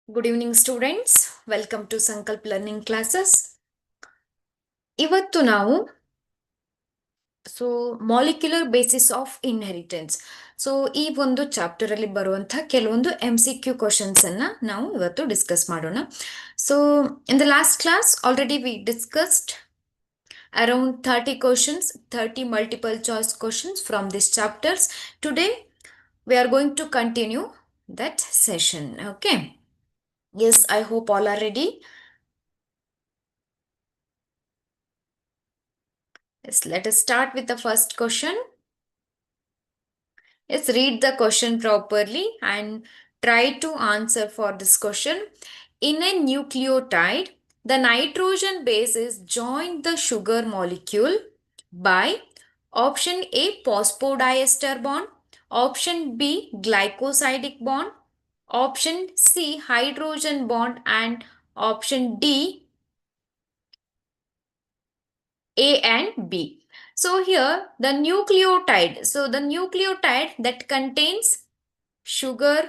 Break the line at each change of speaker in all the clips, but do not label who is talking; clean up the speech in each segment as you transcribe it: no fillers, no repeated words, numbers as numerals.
Good evening, students. Welcome to Sankalp Learning Classes. ಇವತ್ತು ನಾವು molecular basis of inheritance ಈ ಒಂದು ಚಾಪ್ಟರ್ ಅಲ್ಲಿ ಬರುವಂತಹ ಕೆಲವೊಂದು MCQ ಕ್ವಶನ್ಸ್ ಅನ್ನ ನಾವು ಇವತ್ತು ಡಿಸ್ಕಸ್ ಮಾಡೋಣ. So in the last class already we discussed around 30 questions, 30 multiple choice questions from these chapters. Today we are going to continue that session. Okay. Yes, I hope all are ready. Yes, let us start with the first question. Let's read the question properly and try to answer for this question. In a nucleotide, the nitrogen base is joined the sugar molecule by option A phosphodiester bond, option B glycosidic bond, option C hydrogen bond, and option D A and B. So here the nucleotide. So the nucleotide that contains sugar.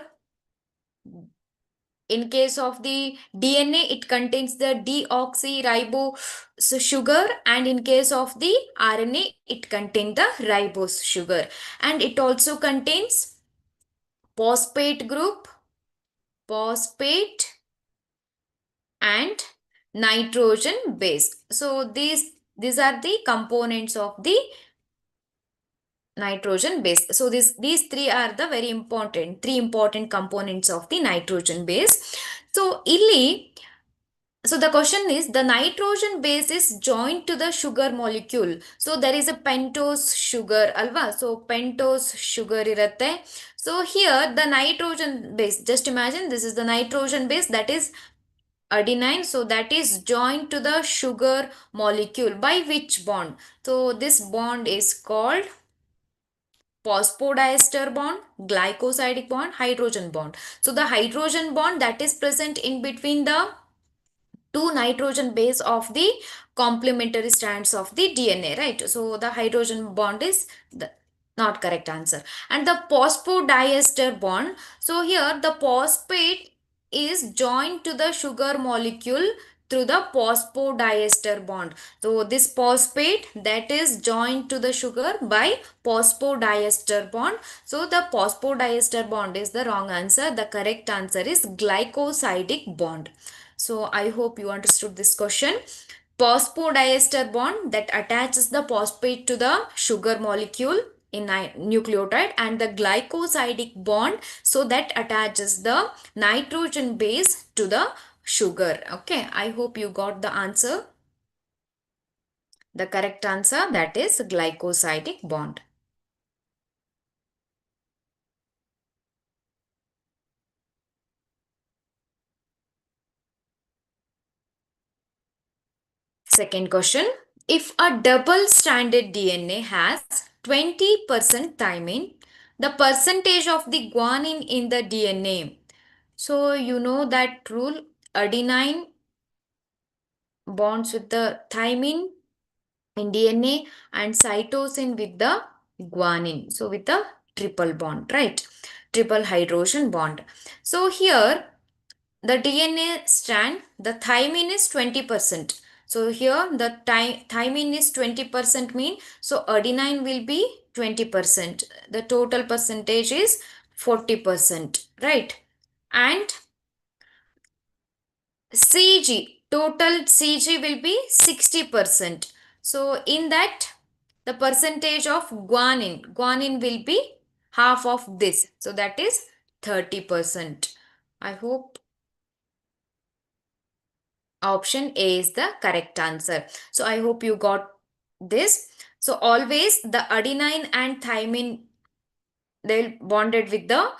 In case of the DNA, it contains the deoxyribose sugar, and in case of the RNA, it contains the ribose sugar, and it also contains phosphate group, phosphate, and nitrogen base. So these are the components of the nitrogen base. So these three are the three important components of the nitrogen base. So illi, so the question is, the nitrogen base is joined to the sugar molecule. So there is a pentose sugar alva. So pentose sugar iratte. So here the nitrogen base, just imagine this is the nitrogen base, that is adenine. So that is joined to the sugar molecule by which bond? So this bond is called phosphodiester bond, glycosidic bond, hydrogen bond. So the hydrogen bond that is present in between the two nitrogen base of the complementary strands of the DNA, right? So the hydrogen bond is the not correct answer. And the phosphodiester bond, so here the phosphate is joined to the sugar molecule through the phosphodiester bond. So this phosphate that is joined to the sugar by phosphodiester bond. So the phosphodiester bond is the wrong answer. The correct answer is glycosidic bond. So I hope you understood this question. Phosphodiester bond that attaches the phosphate to the sugar molecule in nucleotide, and the glycosidic bond so that attaches the nitrogen base to the sugar. Okay, I hope you got the answer. The correct answer, that is glycosidic bond. Second question. If a double-stranded DNA has 20% thymine, the percentage of the guanine in the DNA. So you know that rule, adenine bonds with the thymine in DNA and cytosine with the guanine. So with the triple bond, right? Triple hydrogen bond. So here the DNA strand, the thymine is 20%. So here the thymine is 20% mean, so adenine will be 20%. The total percentage is 40%, right? And CG, total CG will be 60%. So in that, the percentage of guanine will be half of this. So that is 30%. I hope option A is the correct answer. So I hope you got this. So always the adenine and thymine, they bonded with the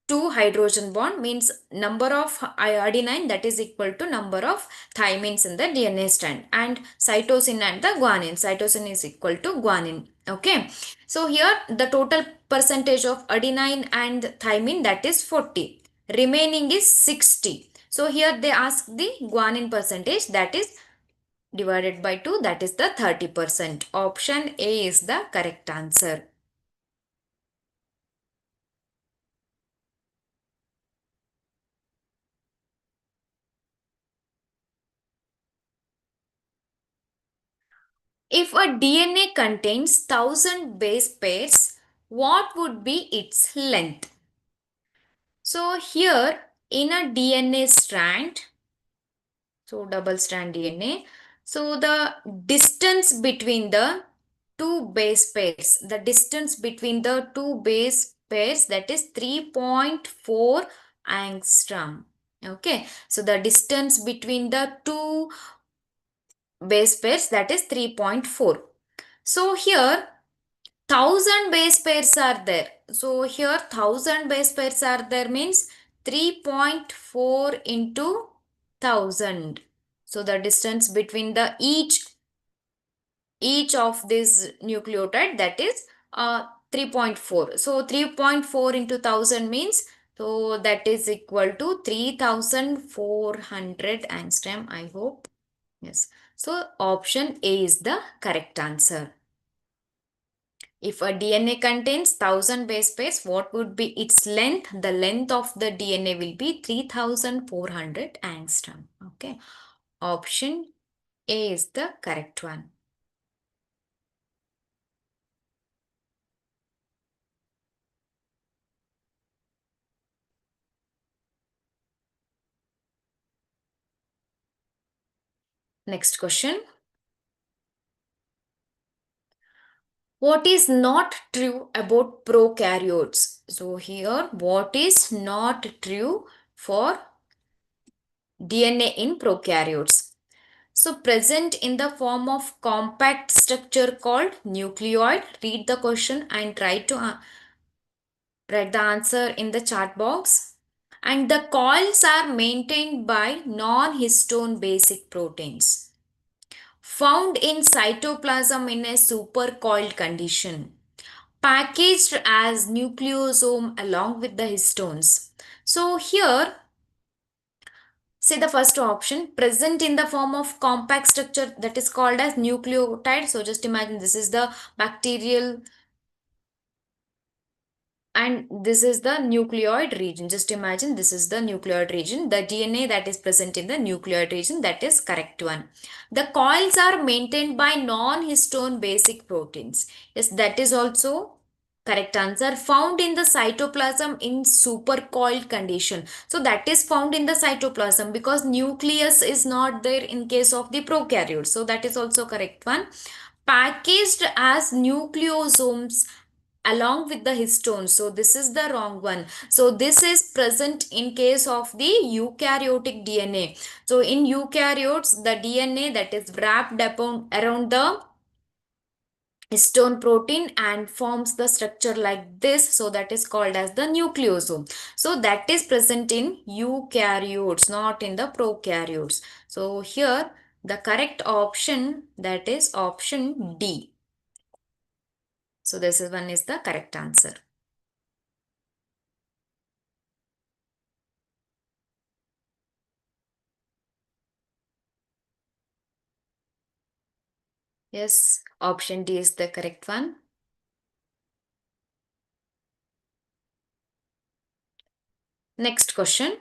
two hydrogen bond, means number of adenine that is equal to number of thymines in the DNA strand, and cytosine and the guanine, cytosine is equal to guanine. Okay, so here the total percentage of adenine and thymine, that is 40, remaining is 60. So here they ask the guanine percentage, that is divided by 2, that is the 30%. Option A is the correct answer. If a DNA contains 1000 base pairs, what would be its length? So here in a DNA strand, so double strand DNA, so the distance between the two base pairs, the distance between the two base pairs, that is 3.4 angstrom. Okay, so the distance between the two base pairs, that is 3.4. So here 1000 base pairs are there. So here 1000 base pairs are there means 3.4 into 1000. So the distance between the each of this nucleotide, that is 3.4. So 3.4 into 1000 means, so that is equal to 3400 angstrom, I hope. Yes. So option A is the correct answer. If a DNA contains 1000 base pairs, what would be its length? The length of the DNA will be 3400 angstrom. Okay. Option A is the correct one. Next question. What is not true about prokaryotes? So here, what is not true for DNA in prokaryotes? So present in the form of compact structure called nucleoid. Read the question and try to write the answer in the chat box. And the coils are maintained by non-histone basic proteins found in cytoplasm in a supercoiled condition, packaged as nucleosome along with the histones. So here, say the first option, present in the form of compact structure, that is called as nucleotide. So just imagine this is the bacterial and this is the nucleoid region. Just imagine this is the nucleoid region. The DNA that is present in the nucleoid region, that is correct one. The coils are maintained by non-histone basic proteins. Yes, that is also correct answer. Found in the cytoplasm in supercoiled condition. So that is found in the cytoplasm because nucleus is not there in case of the prokaryotes. So that is also correct one. Packaged as nucleosomes along with the histones. So this is the wrong one. So this is present in case of the eukaryotic DNA. So in eukaryotes, the DNA that is wrapped upon around the histone protein and forms the structure like this. So that is called as the nucleosome. So that is present in eukaryotes, not in the prokaryotes. So here the correct option, that is option D. So this is one is the correct answer. Yes, option D is the correct one. Next question.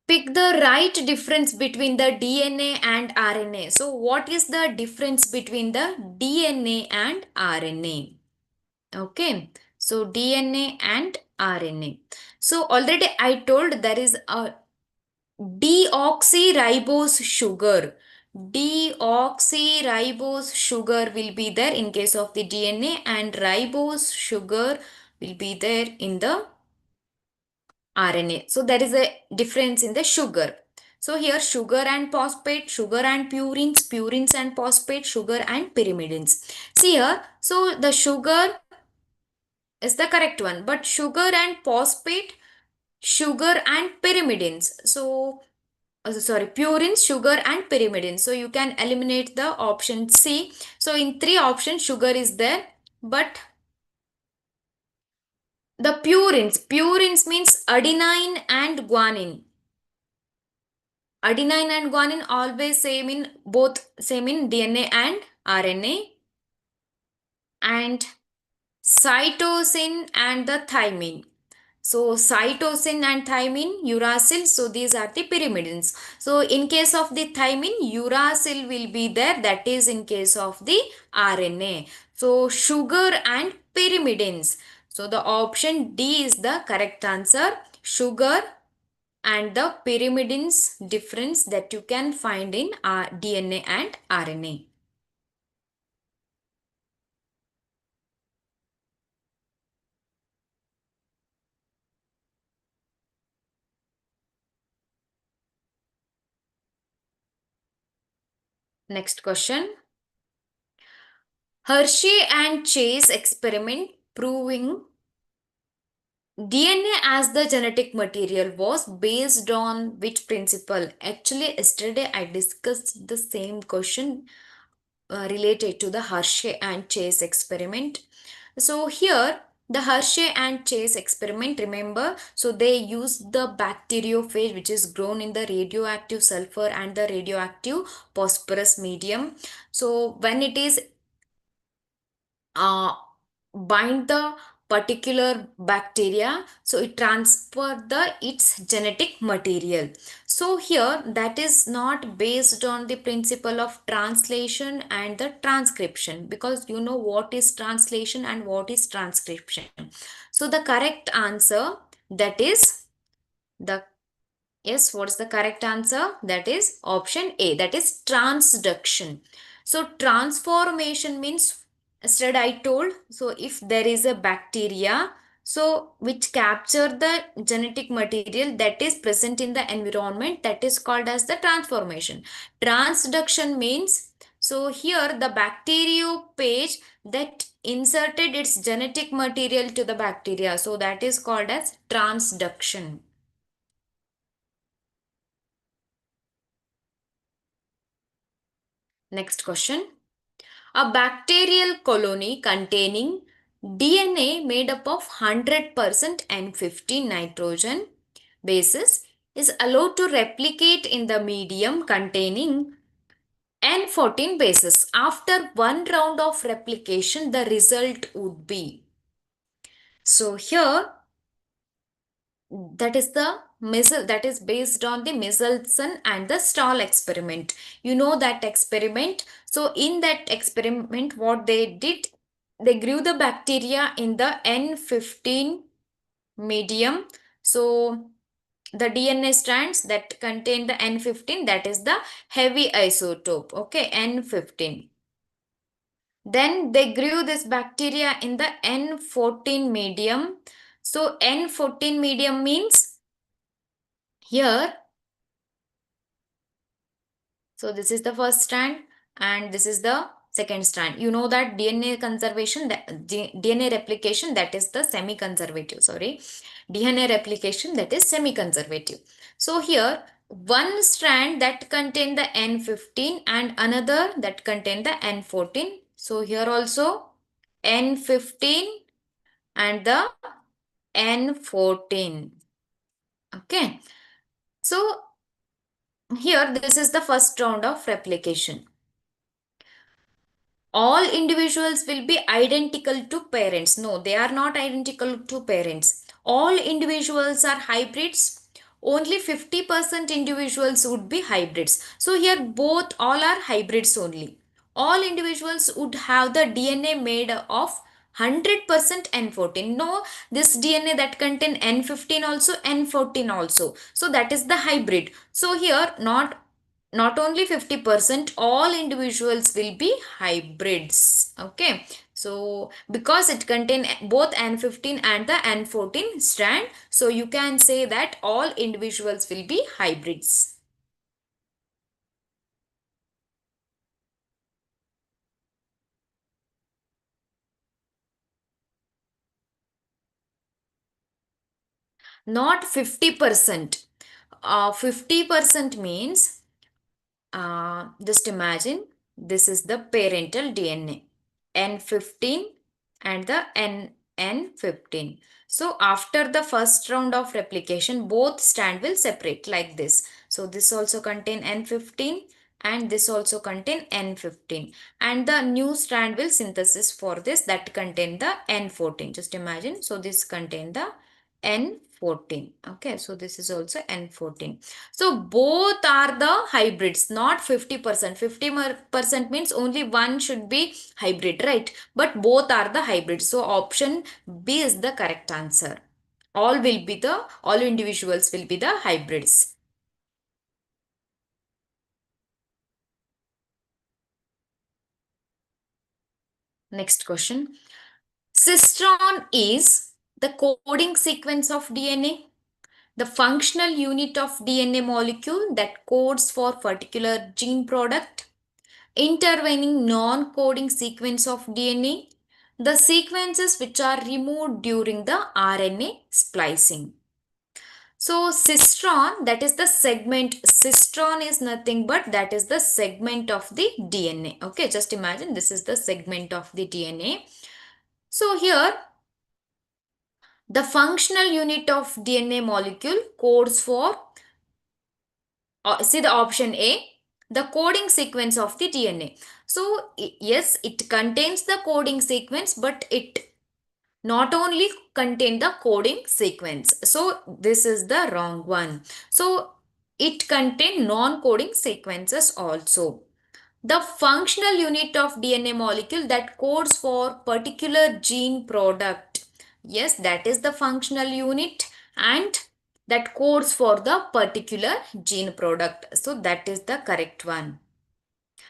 Pick the right difference between the DNA and RNA. So what is the difference between the DNA and RNA? Okay. So DNA and RNA. So already I told there is a deoxyribose sugar. Deoxyribose sugar will be there in case of the DNA and ribose sugar will be there in the RNA. So there is a difference in the sugar. So here sugar and phosphate, sugar and purines, purines and phosphate, sugar and pyrimidines. See here, so the sugar is the correct one, but sugar and phosphate, sugar and pyrimidines. So sorry, purines, sugar and pyrimidines. So you can eliminate the option C. So in three options sugar is there, but the purines means adenine and guanine. Adenine and guanine always same in both, same in DNA and RNA, and cytosine and the thymine. So cytosine and thymine, uracil, so these are the pyrimidines. So in case of the thymine, uracil will be there, that is in case of the RNA. So sugar and pyrimidines. So the option D is the correct answer. Sugar and the pyrimidines difference that you can find in DNA and RNA. Next question. Hershey and Chase experiment proving DNA as the genetic material was based on which principle? Actually, yesterday I discussed the same question related to the Hershey and Chase experiment. So here, the Hershey and Chase experiment, remember, so they used the bacteriophage which is grown in the radioactive sulfur and the radioactive phosphorus medium. So when it is uh, bind the particular bacteria, so it transfer the its genetic material. So here that is not based on the principle of translation and the transcription, because you know what is translation and what is transcription. So the correct answer, that is the, yes, what's the correct answer? That is option A, that is transduction. So transformation means, instead I told, so if there is a bacteria, so which capture the genetic material that is present in the environment, that is called as the transformation. Transduction means, so here the bacteriophage that inserted its genetic material to the bacteria, so that is called as transduction. Next question. A bacterial colony containing DNA made up of 100% N15 nitrogen bases is allowed to replicate in the medium containing N14 bases. After one round of replication, the result would be. So here, that is the that is based on the Michelson and the Stahl experiment. You know that experiment. So in that experiment, what they did, they grew the bacteria in the N15 medium. So the DNA strands that contain the N15, that is the heavy isotope, okay, N15. Then they grew this bacteria in the N14 medium. So N14 medium means here, so this is the first strand and this is the second strand. You know that DNA conservation, DNA replication, that is the semi-conservative, sorry. DNA replication, that is semi-conservative. So here, one strand that contain the N15 and another that contain the N14. So here also N15 and the N14. Okay. So here, this is the first round of replication. All individuals will be identical to parents. No, they are not identical to parents. All individuals are hybrids. Only 50% individuals would be hybrids. So here both all are hybrids only. All individuals would have the DNA made of 100% N14. No, this DNA that contain N15 also, N14 also. So that is the hybrid. So here not only 50%, all individuals will be hybrids. Okay, so because it contain both N15 and the N14 strand, so you can say that all individuals will be hybrids. Not 50%. 50% means, just imagine this is the parental DNA, N15 and the N15. So after the first round of replication, both strand will separate like this. So this also contain N15 and this also contain N15, and the new strand will synthesis for this that contain the N14. Just imagine. So this contain the N14. Okay, so this is also N14. So both are the hybrids, not 50%. 50% means only one should be hybrid, right? But both are the hybrids. So option B is the correct answer. All individuals will be the hybrids. Next question. Cistron is the coding sequence of DNA, the functional unit of DNA molecule that codes for particular gene product, intervening non-coding sequence of DNA, the sequences which are removed during the RNA splicing. So cistron, that is the segment. Cistron is nothing but that is the segment of the DNA. Okay, just imagine this is the segment of the DNA. So here the functional unit of DNA molecule codes for, see the option A, the coding sequence of the DNA. So yes, it contains the coding sequence, but it not only contain the coding sequence. So this is the wrong one. So it contain non-coding sequences also. The functional unit of DNA molecule that codes for particular gene product. Yes, that is the functional unit and that codes for the particular gene product. So that is the correct one.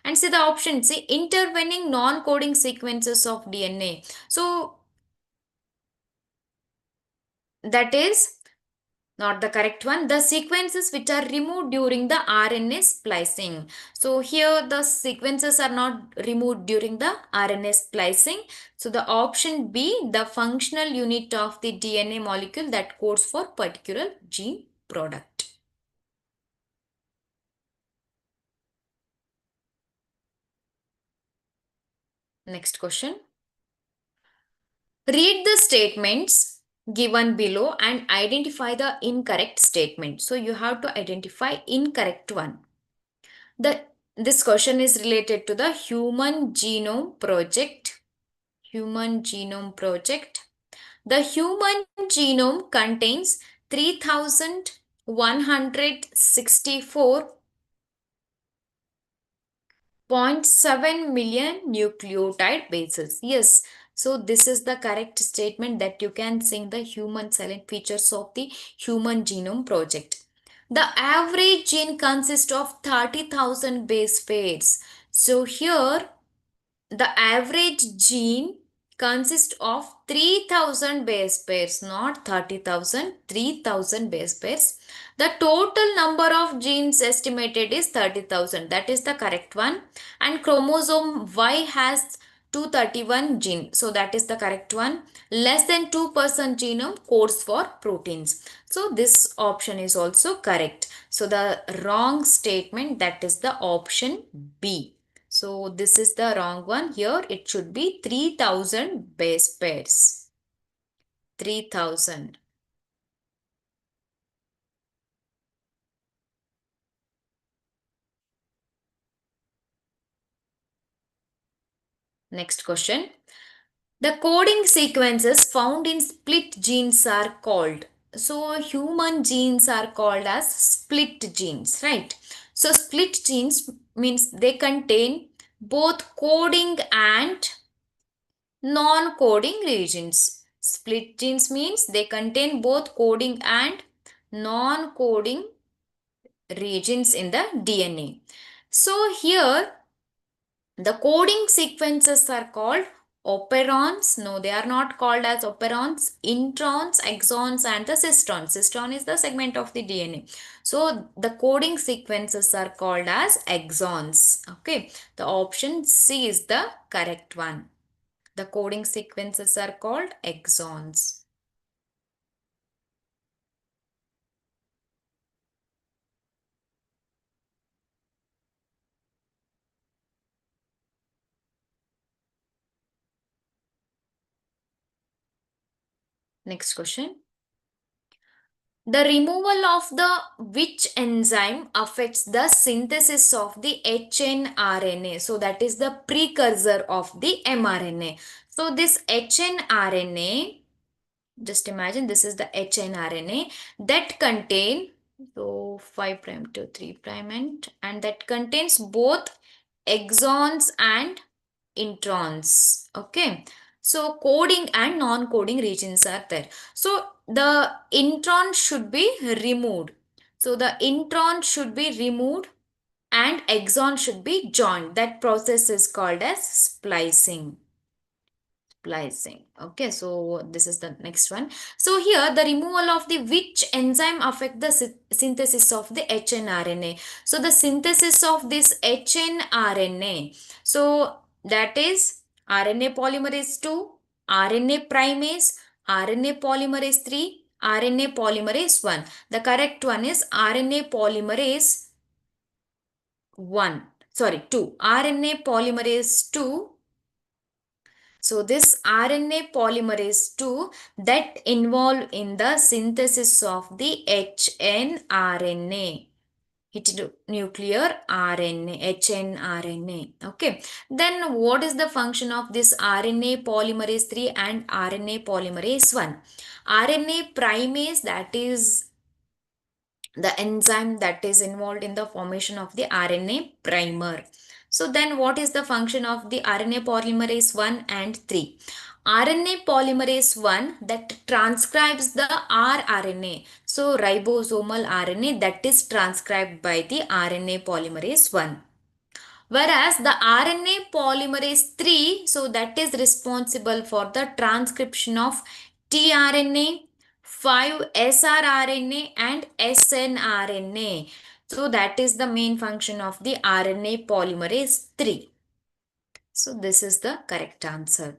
And see the option C, intervening non-coding sequences of DNA. So that is not the correct one. The sequences which are removed during the RNA splicing. So here the sequences are not removed during the RNA splicing. So the option B, the functional unit of the DNA molecule that codes for particular gene product. Next question. Read the statements given below and identify the incorrect statement. So you have to identify incorrect one. This question is related to the Human Genome Project. Human Genome Project. The human genome contains 3,164.7 million nucleotide bases. Yes, so this is the correct statement that you can see in the human silent features of the Human Genome Project. The average gene consists of 30,000 base pairs. So here the average gene consists of 3,000 base pairs, not 30,000, 3,000 base pairs. The total number of genes estimated is 30,000. That is the correct one. And chromosome Y has 231 gene. So that is the correct one. Less than 2% genome codes for proteins. So this option is also correct. So the wrong statement, that is the option B. So this is the wrong one. Here it should be 3,000 base pairs. 3,000. Next question. The coding sequences found in split genes are called. So human genes are called as split genes, right? So split genes means they contain both coding and non-coding regions. Split genes means they contain both coding and non-coding regions in the DNA. So here the coding sequences are called operons. No, they are not called as operons. Introns, exons and the cistron. Cistron is the segment of the DNA. So the coding sequences are called as exons. Okay, the option C is the correct one. The coding sequences are called exons. Next question. The removal of the which enzyme affects the synthesis of the hnRNA? So that is the precursor of the mRNA. So this hnRNA Just imagine this is the hnRNA that contain, so 5 prime to 3 prime and that contains both exons and introns. Okay, so coding and non-coding regions are there. So the intron should be removed. So the intron should be removed and exon should be joined. That process is called as splicing. Okay, so this is the next one. So here the removal of the which enzyme affect the synthesis of the hnRNA. So the synthesis of this hnRNA, so that is RNA polymerase 2, RNA primase, RNA polymerase 3, RNA polymerase 1. The correct one is RNA polymerase 1, sorry 2, RNA polymerase 2. So this RNA polymerase 2 that involve in the synthesis of the hnRNA, nuclear RNA, hnRNA. Okay. Then what is the function of this RNA polymerase 3 and RNA polymerase 1? RNA primase, that is the enzyme that is involved in the formation of the RNA primer. So then what is the function of the RNA polymerase 1 and 3? RNA polymerase 1 that transcribes the rRNA. So ribosomal RNA that is transcribed by the RNA polymerase 1. Whereas the RNA polymerase 3, so that is responsible for the transcription of tRNA, 5 srRNA and snRNA. So that is the main function of the RNA polymerase 3. So this is the correct answer.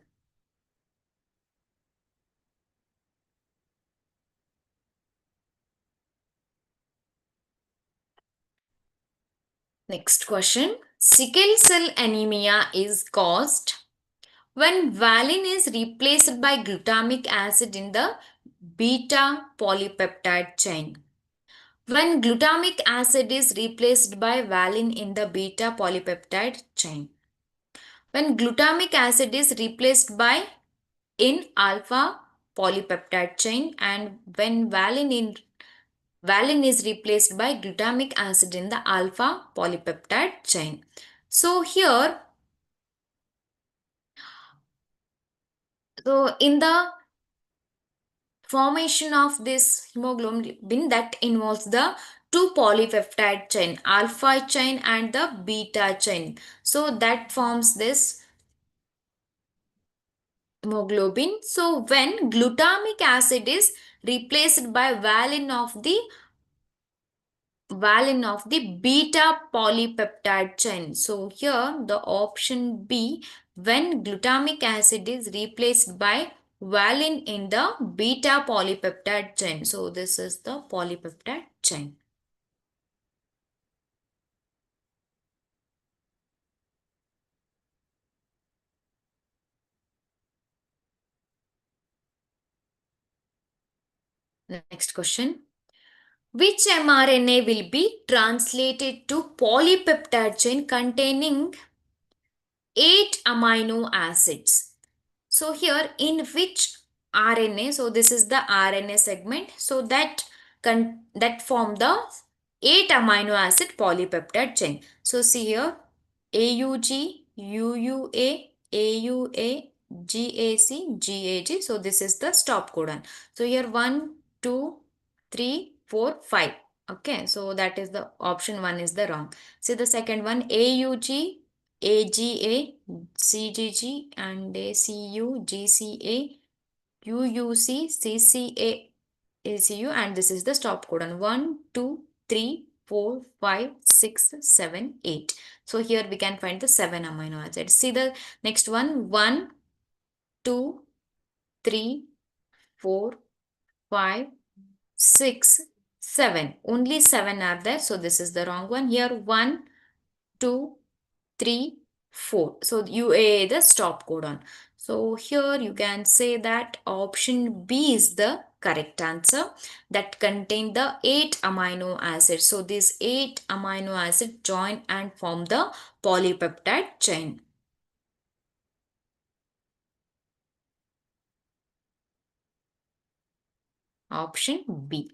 Next question. Sickle cell anemia is caused when valine is replaced by glutamic acid in the beta polypeptide chain. When glutamic acid is replaced by valine in the beta polypeptide chain. When glutamic acid is replaced by in alpha polypeptide chain, and when valine is replaced by glutamic acid in the alpha polypeptide chain. So here, so in the formation of this hemoglobin that involves the two polypeptide chain, alpha chain and the beta chain. So that forms this hemoglobin. So when glutamic acid is replaced by valine of the beta polypeptide chain. So here the option B, when glutamic acid is replaced by valine in the beta polypeptide chain. So this is the polypeptide chain. Next question. Which mRNA will be translated to polypeptide chain containing 8 amino acids? So here in which RNA, so this is the RNA segment, so that form the 8 amino acid polypeptide chain. So see here AUG, UUA, AUA, GAC, GAG. So this is the stop codon. So here 1, 2, 3, 4, 5. Okay, so that is the option 1 is the wrong. See the second one AUG, AGA, CGG and ACU, GCA, UUC, CCA, ACU, and this is the stop codon 1, 2, 3, 4, 5, 6, 7, 8. So here we can find the 7 amino acids. See the next one 1, 2, 3, 4, 5, 6, 7. Only 7 are there. So this is the wrong one. Here 1, 2, 3, 4. So UA the stop codon. So here you can say that option B is the correct answer, that contain the 8 amino acids. So these 8 amino acids join and form the polypeptide chain. Option B.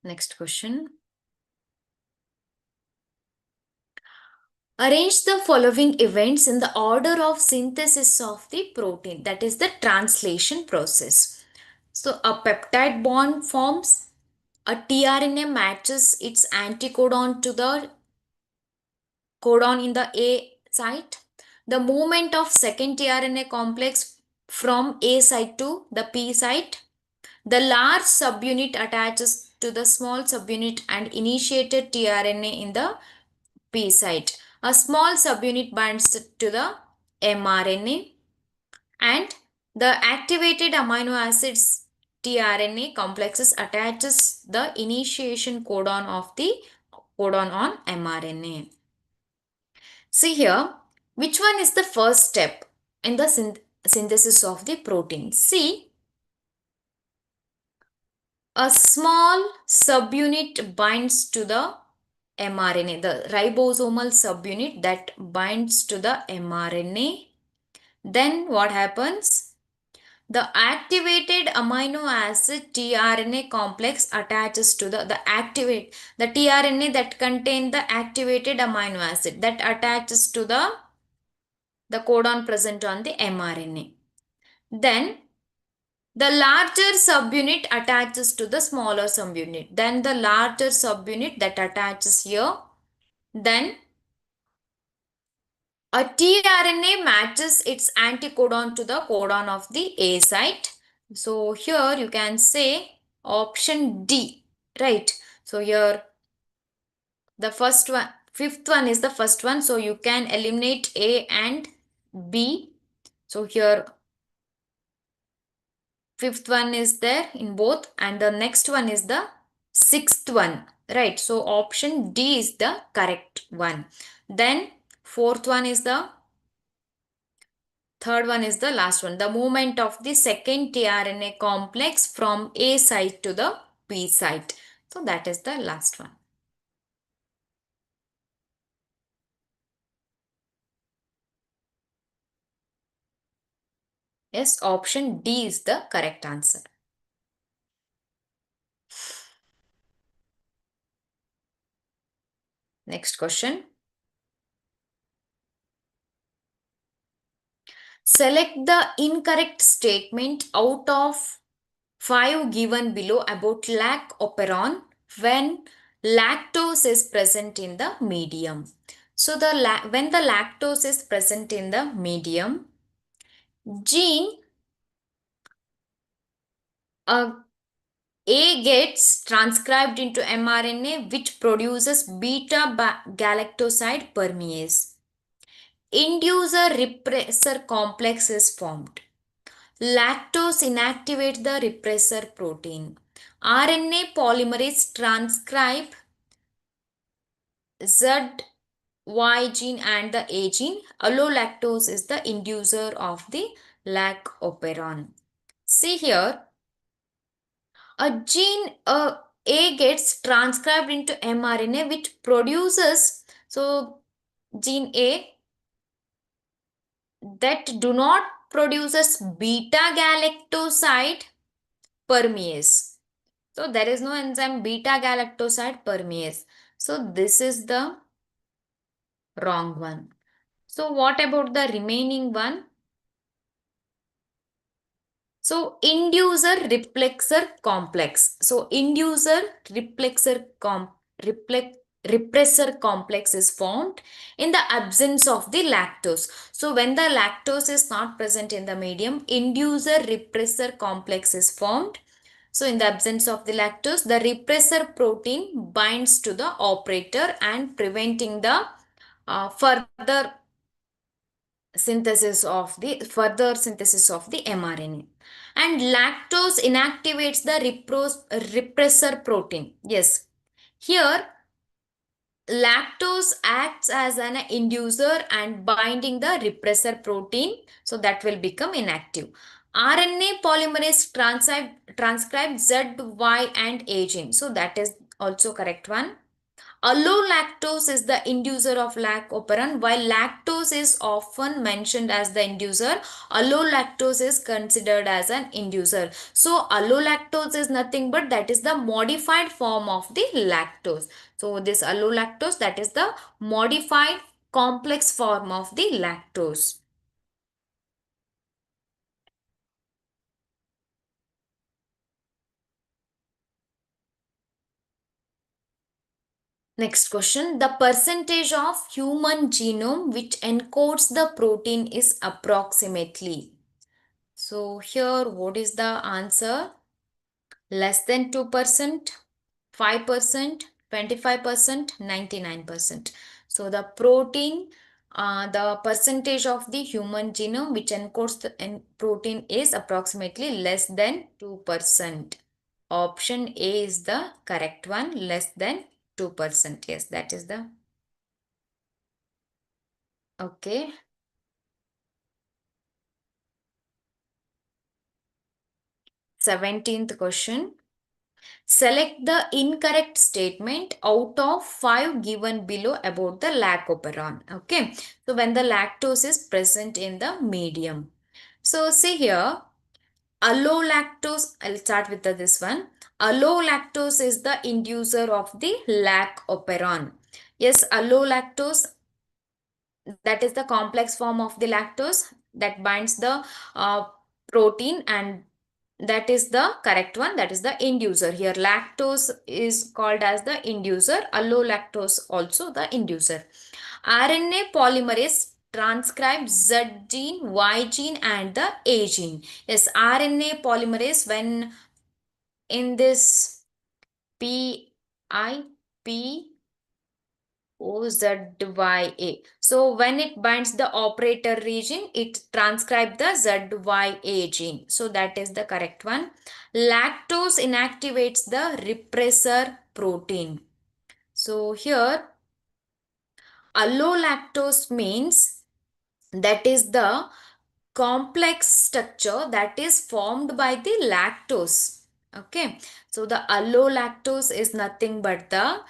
Next question. Arrange the following events in the order of synthesis of the protein, that is the translation process. So, a peptide bond forms, a tRNA matches its anticodon to the codon in the A site. The movement of second tRNA complex from A site to the P site. The large subunit attaches to the small subunit and initiated tRNA in the P site. A small subunit binds to the mRNA and the activated amino acids tRNA complexes attaches the initiation codon of the codon on mRNA. See here, which one is the first step in the synthesis of the protein? See, a small subunit binds to the mRNA, the ribosomal subunit that binds to the mRNA. Then what happens? The activated amino acid tRNA complex attaches to the tRNA that contain the activated amino acid that attaches to the codon present on the mRNA. Then the larger subunit attaches to the smaller subunit. Then the larger subunit that attaches here. Then a tRNA matches its anticodon to the codon of the A site. So here you can say option D, right? So here the first one, fifth one is the first one. So you can eliminate A and B. So here fifth one is there in both and the next one is the sixth one, right? So option D is the correct one. Then fourth one is the third one is the last one. The movement of the second tRNA complex from A site to the P site. So that is the last one. Yes, option D is the correct answer. Next question. Select the incorrect statement out of 5 given below about lac operon when lactose is present in the medium. So when the lactose is present in the medium, gene A gets transcribed into mRNA which produces beta galactoside permease. Inducer repressor complex is formed. Lactose inactivates the repressor protein. RNA polymerase transcribe Z, Y gene and the A gene. Allolactose is the inducer of the lac operon. See here, a gene A gets transcribed into mRNA which produces, so gene A that do not produces beta galactoside permease. So there is no enzyme beta galactoside permease. So this is the wrong one. So what about the remaining one? So inducer replexer complex. So inducer replexer repressor complex is formed in the absence of the lactose. So when the lactose is not present in the medium, inducer repressor complex is formed. So in the absence of the lactose, the repressor protein binds to the operator and preventing the further further synthesis of the mRNA. And lactose inactivates the repressor protein. Yes, here lactose acts as an inducer and binding the repressor protein, so that will become inactive. RNA polymerase transcribe Z, Y and A gene, so that is also correct one. Allolactose is the inducer of lac operon. While lactose is often mentioned as the inducer, allolactose is considered as an inducer. So allolactose is nothing but that is the modified form of the lactose. So this allolactose, that is the modified complex form of the lactose. Next question. The percentage of human genome which encodes the protein is approximately. So here what is the answer? Less than 2%, 5%, 25%, 99%. So the protein, the percentage of the human genome which encodes the protein is approximately less than 2%. Option A is the correct one, less than 2%. Yes, that is the okay. 17th question. Select the incorrect statement out of 5 given below about the lac operon. Okay. So when the lactose is present in the medium. So see here, allolactose, I'll start with this one. Allolactose is the inducer of the lac operon. Yes, allolactose, that is the complex form of the lactose that binds the uh, protein, and that is the correct one, that is the inducer. Here lactose is called as the inducer, allolactose also the inducer. RNA polymerase transcribes Z gene, Y gene and the A gene. Yes, RNA polymerase, when in this PIP OZYA. So when it binds the operator region, it transcribes the ZYA gene. So that is the correct one. Lactose inactivates the repressor protein. So here allolactose means that is the complex structure that is formed by the lactose. Okay. So the allolactose is nothing but the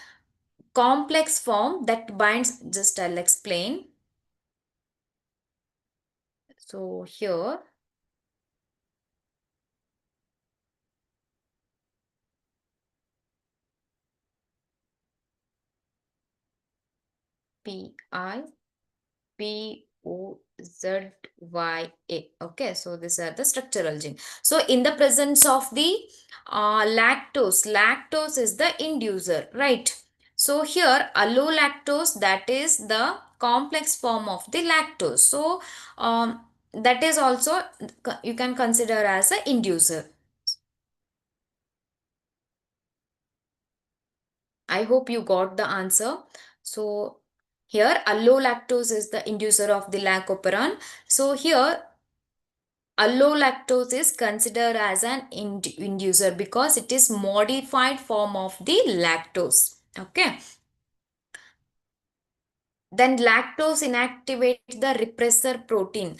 complex form that binds, just I'll explain. So here PIPOZYA. Okay, so these are the structural gene. So in the presence of the lactose is the inducer, right? So here allolactose, that is the complex form of the lactose. So that is also you can consider as a inducer. I hope you got the answer. So here allolactose is the inducer of the lac operon. So here allolactose is considered as an inducer because it is modified form of the lactose. Okay. Then lactose inactivates the repressor protein.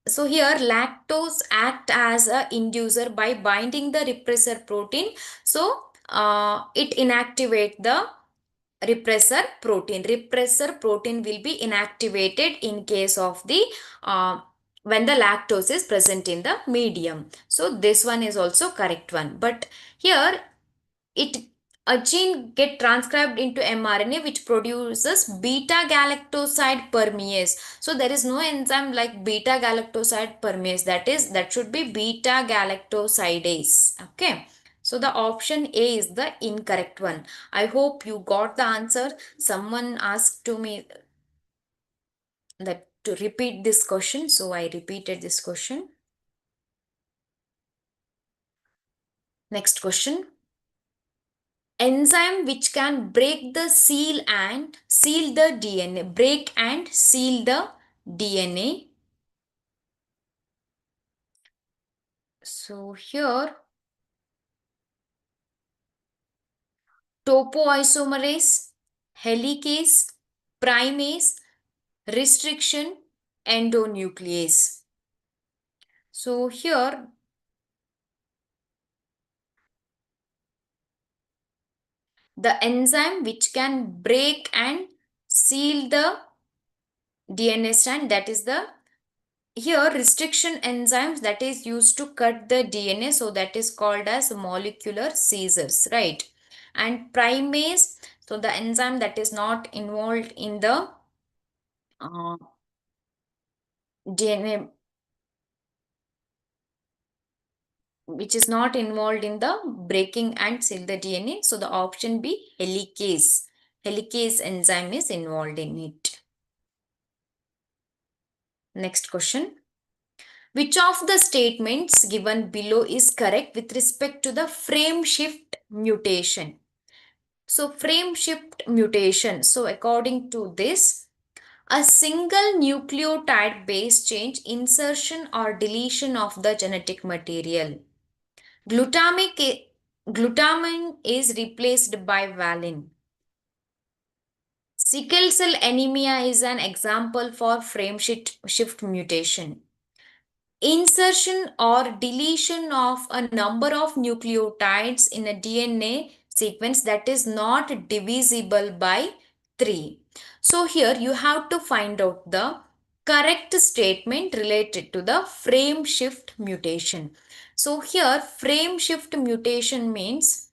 So here lactose act as a inducer by binding the repressor protein. So it inactivate the repressor protein. Repressor protein will be inactivated in case of the when the lactose is present in the medium. So this one is also correct one. But here it a gene get transcribed into mRNA which produces beta galactoside permease. So there is no enzyme like beta galactoside permease. That should be beta galactosidase. Okay. So the option A is the incorrect one. I hope you got the answer. Someone asked to me that to repeat this question, so I repeated this question. Next question. Enzyme which can break the seal and seal the DNA. Break and seal the DNA. So here topoisomerase, helicase, primase, restriction, endonuclease. So here The enzyme which can break and seal the DNA strand, that is the here restriction enzymes that is used to cut the DNA, so that is called as molecular scissors, right? And primase, so the enzyme that is not involved in the DNA, which is not involved in the breaking and seal the DNA. So the option B, helicase. Helicase enzyme is involved in it. Next question. Which of the statements given below is correct with respect to the frame shift mutation? So frame shift mutation. So according to this, a single nucleotide base change, insertion or deletion of the genetic material. Glutamine is replaced by valine. Sickle cell anemia is an example for frame shift mutation. Insertion or deletion of a number of nucleotides in a DNA sequence that is not divisible by 3. So here you have to find out the correct statement related to the frame shift mutation. So here frame shift mutation means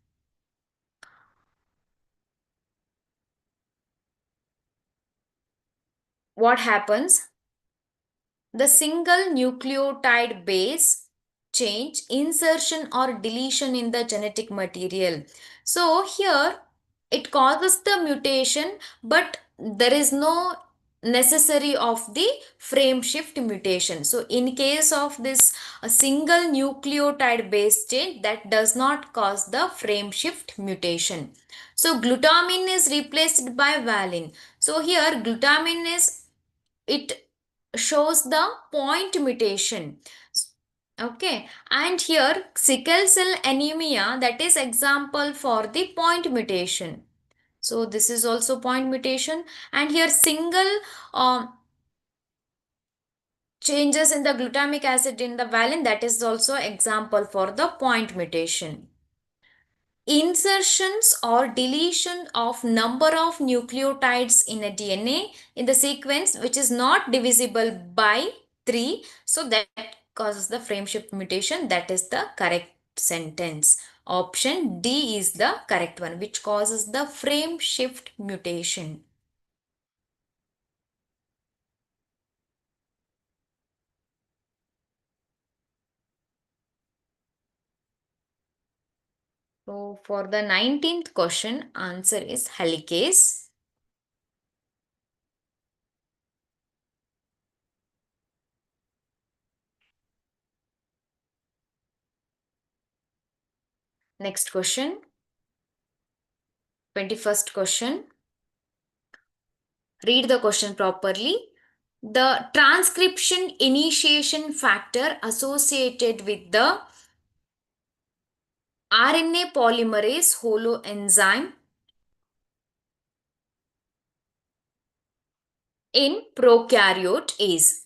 what happens? The single nucleotide base change, insertion or deletion in the genetic material. So here it causes the mutation, but there is no necessary of the frame shift mutation. So in case of this a single nucleotide base change, that does not cause the frame shift mutation. So glutamine is replaced by valine. So here glutamine is, it shows the point mutation. Okay, and here sickle cell anemia, that is example for the point mutation. So this is also point mutation, and here single changes in the glutamic acid in the valine, that is also example for the point mutation. Insertions or deletion of number of nucleotides in a DNA in the sequence which is not divisible by 3, so that causes the frame shift mutation. That is the correct sentence. Option D is the correct one, which causes the frame shift mutation. So for the 19th question, answer is helicase. Next question, 21st question. Read the question properly. The transcription initiation factor associated with the RNA polymerase holoenzyme in prokaryote is.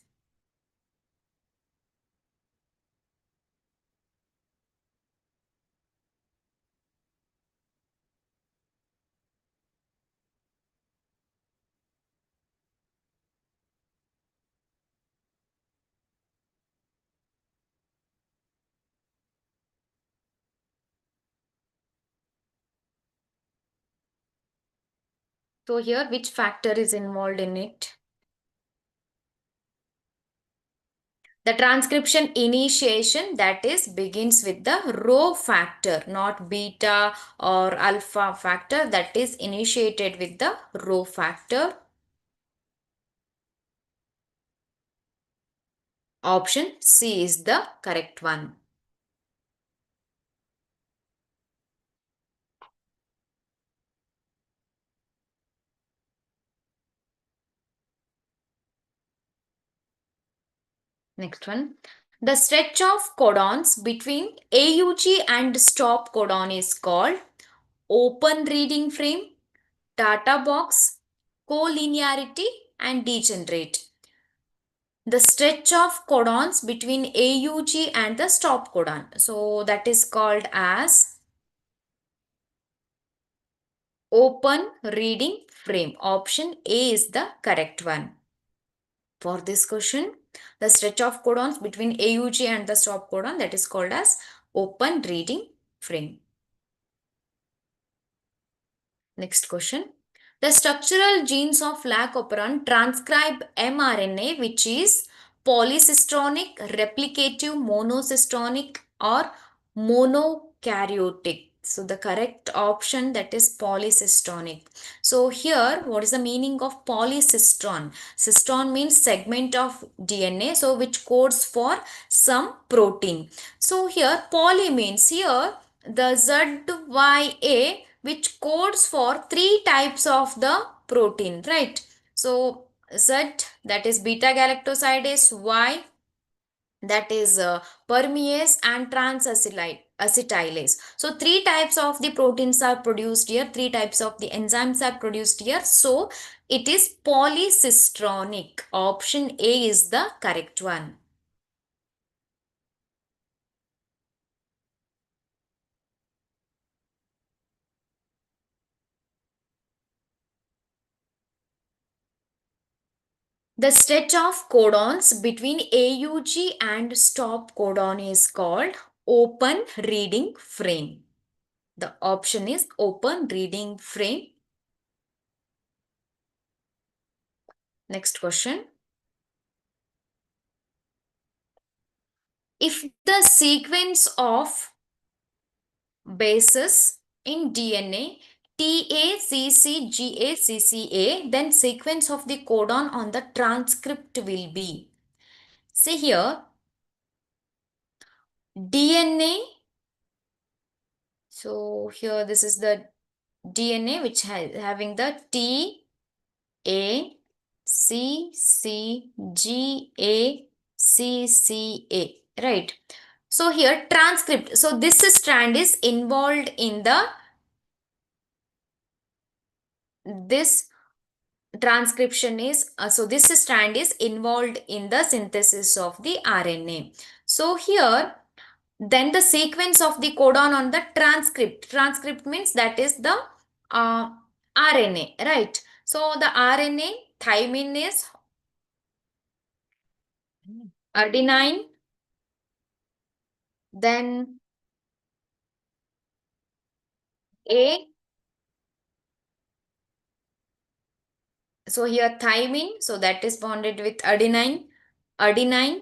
So here which factor is involved in it? The transcription initiation, that is begins with the rho factor, not beta or alpha factor, that is initiated with the rho factor. Option C is the correct one. Next one. The stretch of codons between AUG and stop codon is called open reading frame, data box, collinearity, and degenerate. The stretch of codons between AUG and the stop codon. So that is called as open reading frame. Option A is the correct one. For this question, the stretch of codons between AUG and the stop codon, that is called as open reading frame. Next question. The structural genes of lac operon transcribe mRNA, which is polycistronic, replicative, monocystronic, or monokaryotic. So the correct option, that is polycistronic. So here, what is the meaning of polycistron? Cistron means segment of DNA, so which codes for some protein. So here poly means here the ZYA, which codes for three types of the protein, right? So Z, that is beta galactosidase, Y, that is permease, and transacetylase. So three types of the proteins are produced here, three types of the enzymes are produced here. So it is polycistronic. Option A is the correct one. The stretch of codons between AUG and stop codon is called open reading frame. The option is open reading frame. Next question. If the sequence of bases in DNA TACCGACCA, then sequence of the codon on the transcript will be. See here, DNA. So here this is the DNA which having the TACCGACCA, right? So here transcript. So this strand is involved in this transcription is, so this strand is involved in the synthesis of the RNA. So here, then the sequence of the codon on the transcript. Transcript means that is the uh, RNA, right? So the RNA, thymine is adenine, then A. So here thymine, so that is bonded with adenine. Adenine,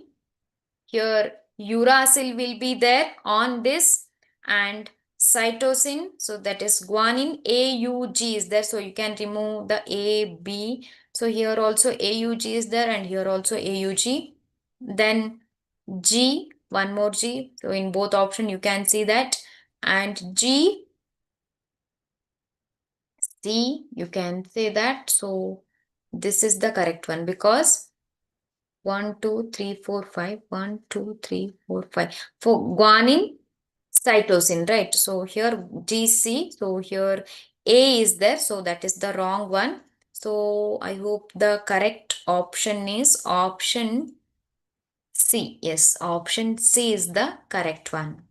here uracil will be there on this, and cytosine, so that is guanine. AUG is there, so you can remove the A, B. So here also AUG is there, and here also AUG. Then G, one more G. So in both option you can see that. And G, C, you can say that. So this is the correct one because 1, 2, 3, 4, 5. 1, 2, 3, 4, 5. For guanine, cytosine, right? So here GC, so here A is there, so that is the wrong one. So I hope the correct option is option C. Yes, option C is the correct one.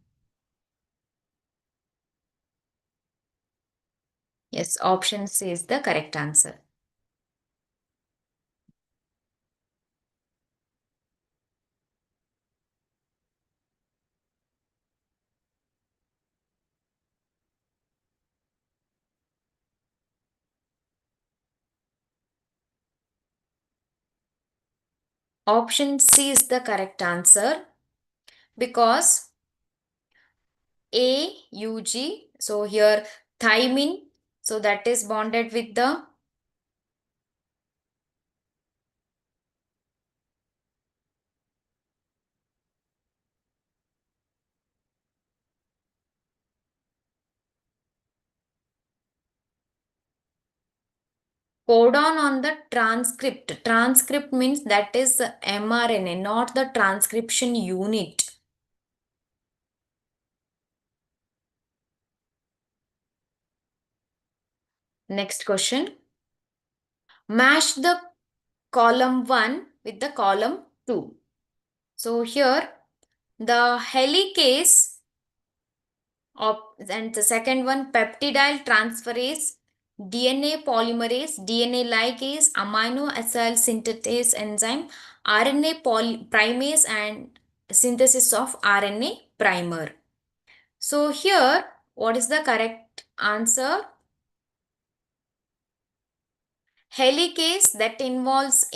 Yes, option C is the correct answer. Option C is the correct answer because AUG, so here thymine, so that is bonded with the codon on the transcript. Transcript means that is mRNA, not the transcription unit. Next question. Match the column 1 with the column 2. So here the helicase of, and the second one peptidyl transferase DNA polymerase, DNA ligase, amino acid synthetase enzyme, RNA primase, and synthesis of RNA primer. So here, what is the correct answer? Helicase, that unwinds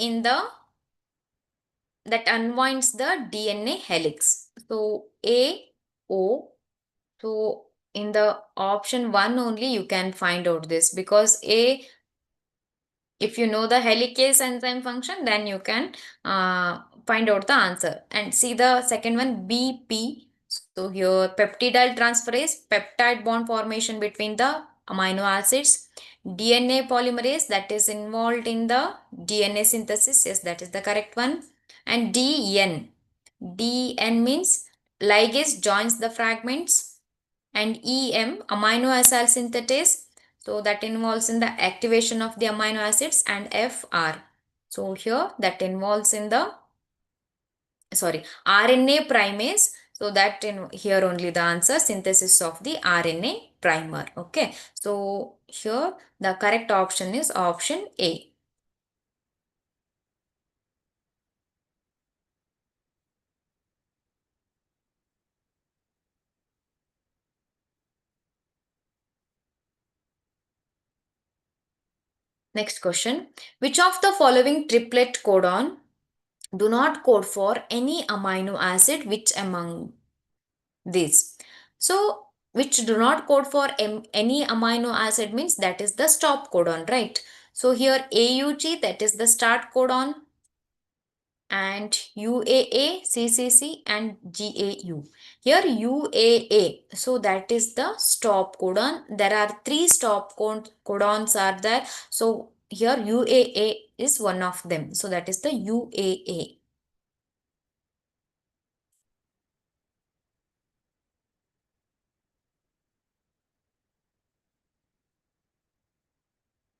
the DNA helix. So A, O. So in the option 1 only you can find out this, because A, if you know the helicase enzyme function, then you can find out the answer. And see the second one, BP. So here peptidyl transferase, peptide bond formation between the amino acids. DNA polymerase, that is involved in the DNA synthesis. Yes, that is the correct one. And DN. DN means ligase joins the fragments. And EM, amino acid synthetase, so that involves in the activation of the amino acids. And FR, so here that involves in the RNA primase, so that in here only the answer, synthesis of the RNA primer. Okay, so here the correct option is option A. Next question, which of the following triplet codon do not code for any amino acid, which among these? So which do not code for any amino acid means that is the stop codon, right? So here AUG, that is the start codon, and UAA, CCC, and GAU. Here UAA, so that is the stop codon. There are three stop codons are there. So here UAA is one of them. So that is the UAA.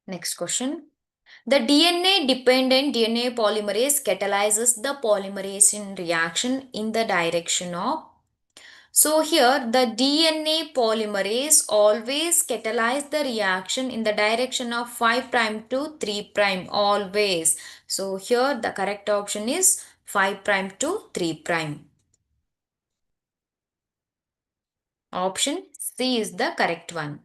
Next question. The DNA-dependent DNA polymerase catalyzes the polymerization reaction in the direction of. So here the DNA polymerase always catalyze the reaction in the direction of 5' to 3' always. So here the correct option is 5' to 3'. Option C is the correct one.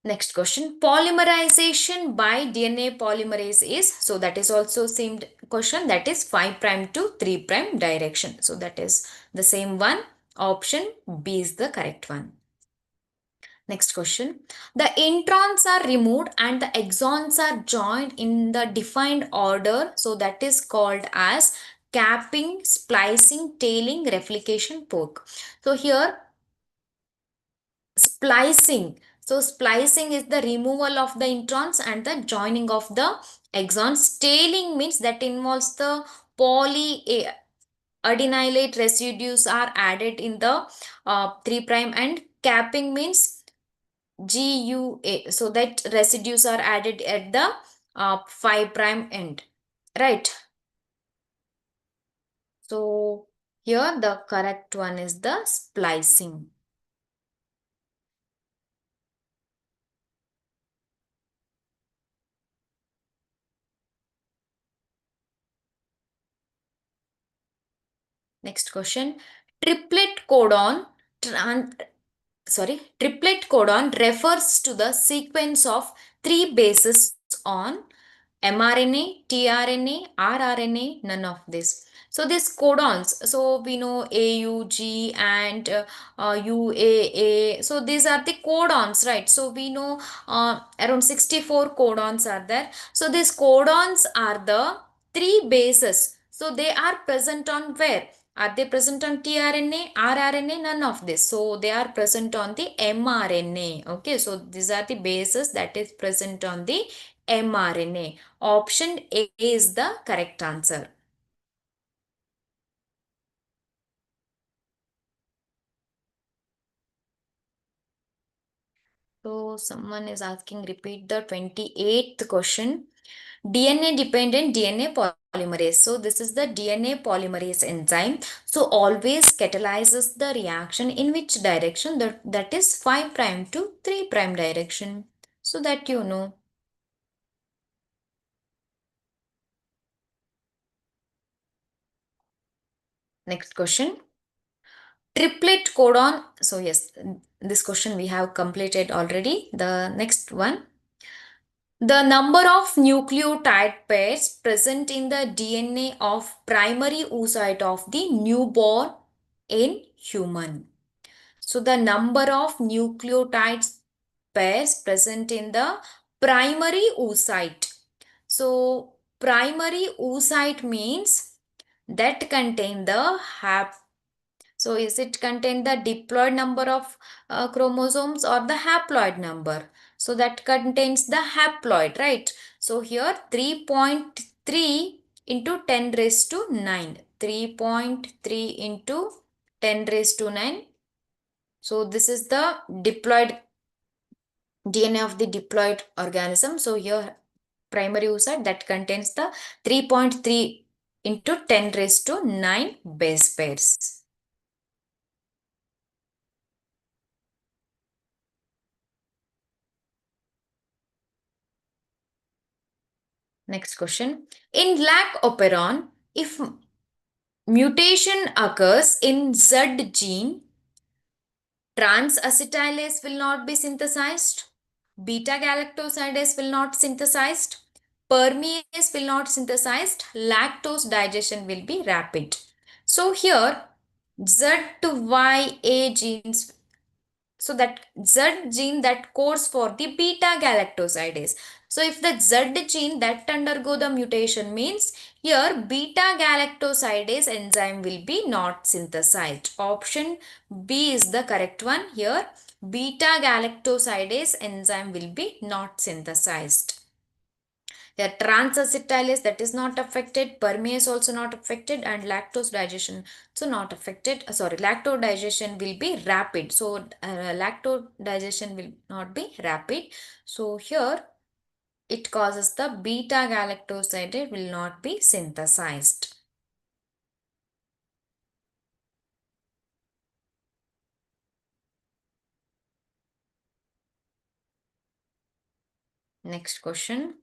Next question, polymerization by DNA polymerase is, so that is also same question, that is 5' to 3' direction. So that is the same one. Option B is the correct one. Next question, the introns are removed and the exons are joined in the defined order. So that is called as capping, splicing, tailing, replication, fork. So here splicing. So splicing is the removal of the introns and the joining of the exons. Tailing means that involves the polyadenylate residues are added in the 3' and capping means GUA. So that residues are added at the 5' end. Right. So here the correct one is the splicing. Next question. Triplet codon triplet codon refers to the sequence of three bases on mRNA, tRNA, rRNA, none of this. So these codons, so we know AUG and UAA. So these are the codons, right? So we know around 64 codons are there. So these codons are the three bases. So they are present on where? Are they present on tRNA, rRNA? None of this. So they are present on the mRNA. Okay, so these are the bases that is present on the mRNA. Option A is the correct answer. So someone is asking, repeat the 28th question. DNA dependent DNA polymerase. So this is the DNA polymerase enzyme. So always catalyzes the reaction in which direction? That is 5' to 3' direction. So that you know. Next question. Triplet codon. So yes, this question we have completed already. The next one. The number of nucleotide pairs present in the DNA of primary oocyte of the newborn in human. So the number of nucleotide pairs present in the primary oocyte. So primary oocyte means that contain the so is it contain the diploid number of chromosomes or the haploid number? So that contains the haploid, right? So here 3.3 into 10 raised to 9. 3.3 into 10 raised to 9. So this is the diploid DNA of the diploid organism. So here primary oocyte that contains the 3.3 into 10 raised to 9 base pairs. Next question. In lac operon, if mutation occurs in Z gene, trans-acetylase will not be synthesized, beta-galactosidase will not synthesized, permease will not synthesized, lactose digestion will be rapid. So here ZYA genes, so that Z gene that codes for the beta galactosidase. So if the Z gene that undergo the mutation means here beta galactosidase enzyme will be not synthesized. Option B is the correct one. Here beta galactosidase enzyme will be not synthesized. Yeah, trans-acetylase that is not affected, permease also not affected, and lactose digestion so not affected. Sorry, lactose digestion will be rapid. So lactose digestion will not be rapid. So here it causes the beta galactosidase will not be synthesized. Next question.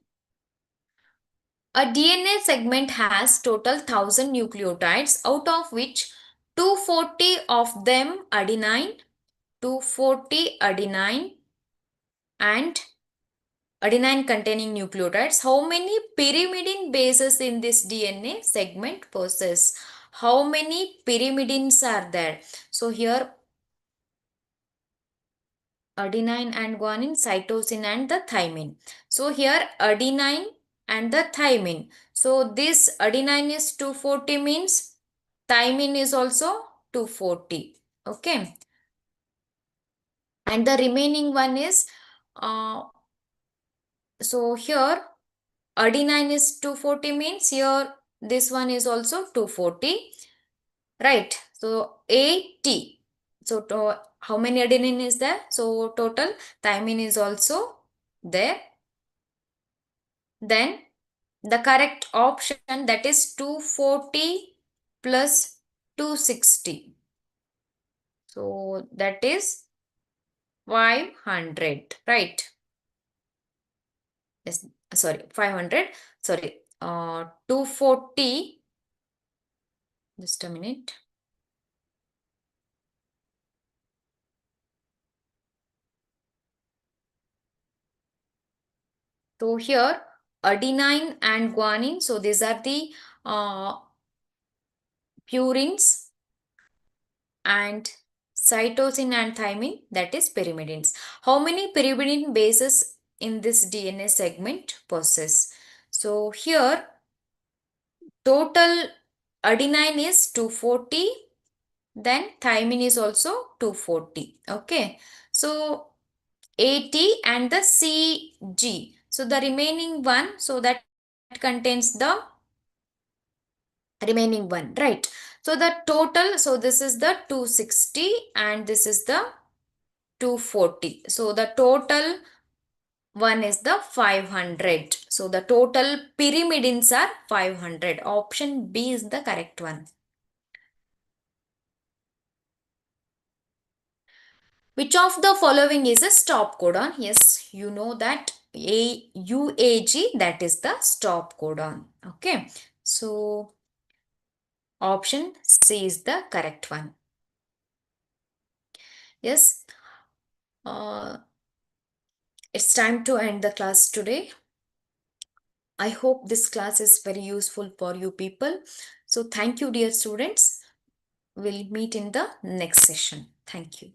A DNA segment has total 1000 nucleotides, out of which 240 of them adenine, 240 adenine and adenine containing nucleotides. How many pyrimidine bases in this DNA segment possess? How many pyrimidines are there? So here adenine and guanine, cytosine and the thymine. So here adenine and the thymine. So this adenine is 240 means thymine is also 240. Okay. And the remaining one is so here adenine is 240 means here this one is also 240, right? So 80. So how many adenine is there? So total thymine is also there. Then the correct option, that is 240 plus 260. So that is 500, right? Yes, sorry, 500. Sorry, 240. Just a minute. So here adenine and guanine. So these are the purines, and cytosine and thymine, that is pyrimidines. How many pyrimidine bases in this DNA segment possess? So here total adenine is 240, then thymine is also 240. Okay, so 80 and the CG. So the remaining one, so that contains the remaining one, right? So the total, so this is the 260 and this is the 240. So the total 1 is the 500. So the total pyrimidines are 500. Option B is the correct one. Which of the following is a stop codon? Yes, you know that UAG, that is the stop codon. Okay. So option C is the correct one. Yes. Uh, it's time to end the class today. I hope this class is very useful for you people. So thank you, dear students. We'll meet in the next session. Thank you.